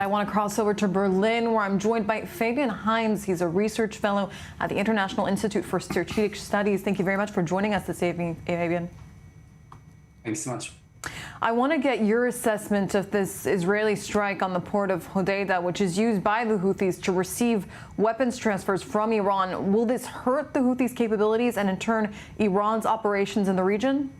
I want to cross over to Berlin, where I'm joined by Fabian Heinz. He's a research fellow at the International Institute for Strategic Studies. Thank you very much for joining us this evening, Fabian. Thanks so much. I want to get your assessment of this Israeli strike on the port of Hodeidah, which is used by the Houthis to receive weapons transfers from Iran. Will this hurt the Houthis' capabilities and, in turn, Iran's operations in the region?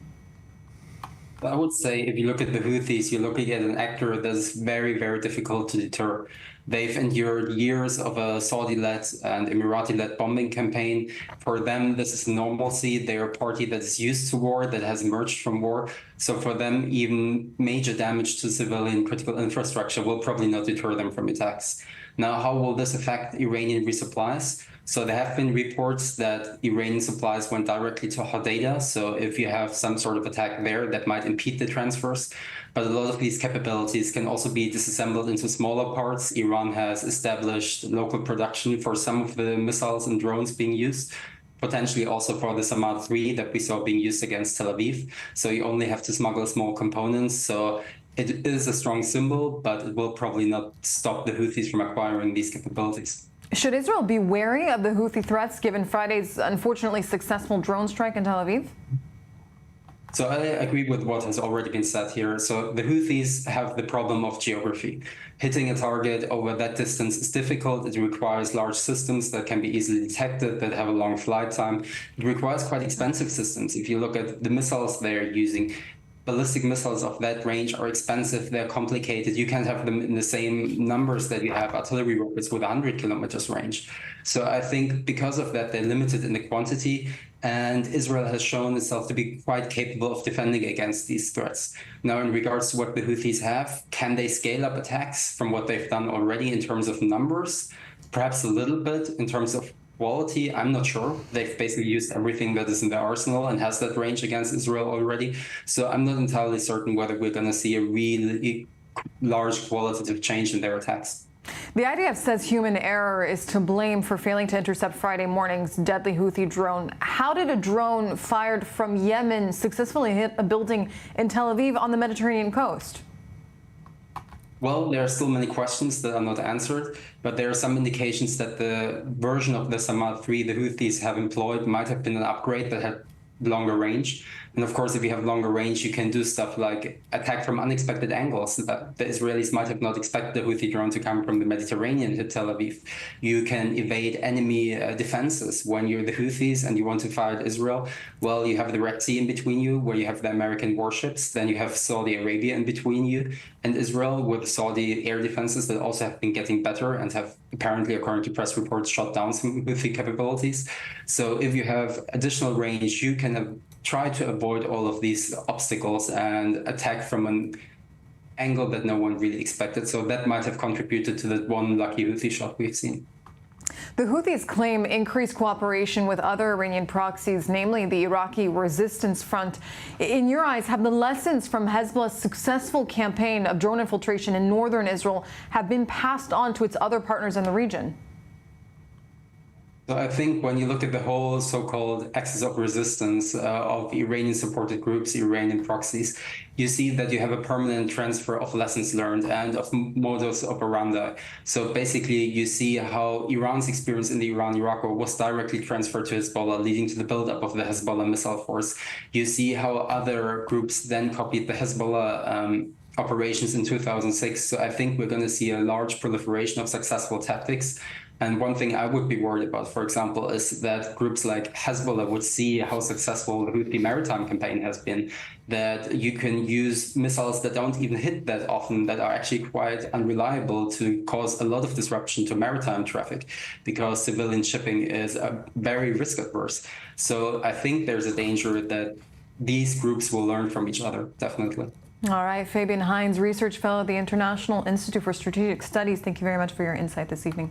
I would say if you look at the Houthis, you're looking at an actor that is very, very difficult to deter. They've endured years of a Saudi-led and Emirati-led bombing campaign. For them, this is normalcy. They're a party that is used to war, that has emerged from war. So for them, even major damage to civilian critical infrastructure will probably not deter them from attacks. Now, how will this affect Iranian resupplies? So there have been reports that Iranian supplies went directly to Hodeidah. So if you have some sort of attack there, that might impede the transfers. But a lot of these capabilities can also be disassembled into smaller parts. Iran has established local production for some of the missiles and drones being used, potentially also for the Samad 3 that we saw being used against Tel Aviv. So you only have to smuggle small components. So it is a strong symbol, but it will probably not stop the Houthis from acquiring these capabilities. Should Israel be wary of the Houthi threats given Friday's unfortunately successful drone strike in Tel Aviv? So I agree with what has already been said here. So the Houthis have the problem of geography. Hitting a target over that distance is difficult. It requires large systems that can be easily detected, that have a long flight time. It requires quite expensive systems. If you look at the missiles they're using, ballistic missiles of that range are expensive, they're complicated. You can't have them in the same numbers that you have artillery rockets with 100 kilometers range. So I think because of that, they're limited in the quantity, and Israel has shown itself to be quite capable of defending against these threats. Now, in regards to what the Houthis have, can they scale up attacks from what they've done already in terms of numbers? Perhaps a little bit in terms of quality, I'm not sure. They've basically used everything that is in their arsenal and has that range against Israel already. So I'm not entirely certain whether we're going to see a really large qualitative change in their attacks. The IDF says human error is to blame for failing to intercept Friday morning's deadly Houthi drone. How did a drone fired from Yemen successfully hit a building in Tel Aviv on the Mediterranean coast? Well, there are still many questions that are not answered, but there are some indications that the version of the Samad 3 the Houthis have employed might have been an upgrade that had longer range. And of course, if you have longer range, you can do stuff like attack from unexpected angles that the Israelis might have not expected the Houthi drone to come from the Mediterranean to Tel Aviv. You can evade enemy defenses. When you're the Houthis and you want to fire at Israel, well, you have the Red Sea in between you, where you have the American warships. Then you have Saudi Arabia in between you and Israel, with Saudi air defenses that also have been getting better and have apparently, according to press reports, shot down some Houthi capabilities. So if you have additional range, you can try to avoid all of these obstacles and attack from an angle that no one really expected. So that might have contributed to that one lucky Houthi shot we've seen. The Houthis claim increased cooperation with other Iranian proxies, namely the Iraqi Resistance Front. In your eyes, have the lessons from Hezbollah's successful campaign of drone infiltration in northern Israel have been passed on to its other partners in the region? So I think when you look at the whole so-called axis of resistance of Iranian-supported groups, Iranian proxies, you see that you have a permanent transfer of lessons learned and of modus operandi. So basically, you see how Iran's experience in the Iran-Iraq war was directly transferred to Hezbollah, leading to the buildup of the Hezbollah missile force. You see how other groups then copied the Hezbollah operations in 2006. So I think we're going to see a large proliferation of successful tactics. And one thing I would be worried about, for example, is that groups like Hezbollah would see how successful the Houthi maritime campaign has been, that you can use missiles that don't even hit that often, that are actually quite unreliable, to cause a lot of disruption to maritime traffic, because civilian shipping is very risk adverse. So I think there's a danger that these groups will learn from each other, definitely. All right, Fabian Heinz, research fellow at the International Institute for Strategic Studies. Thank you very much for your insight this evening.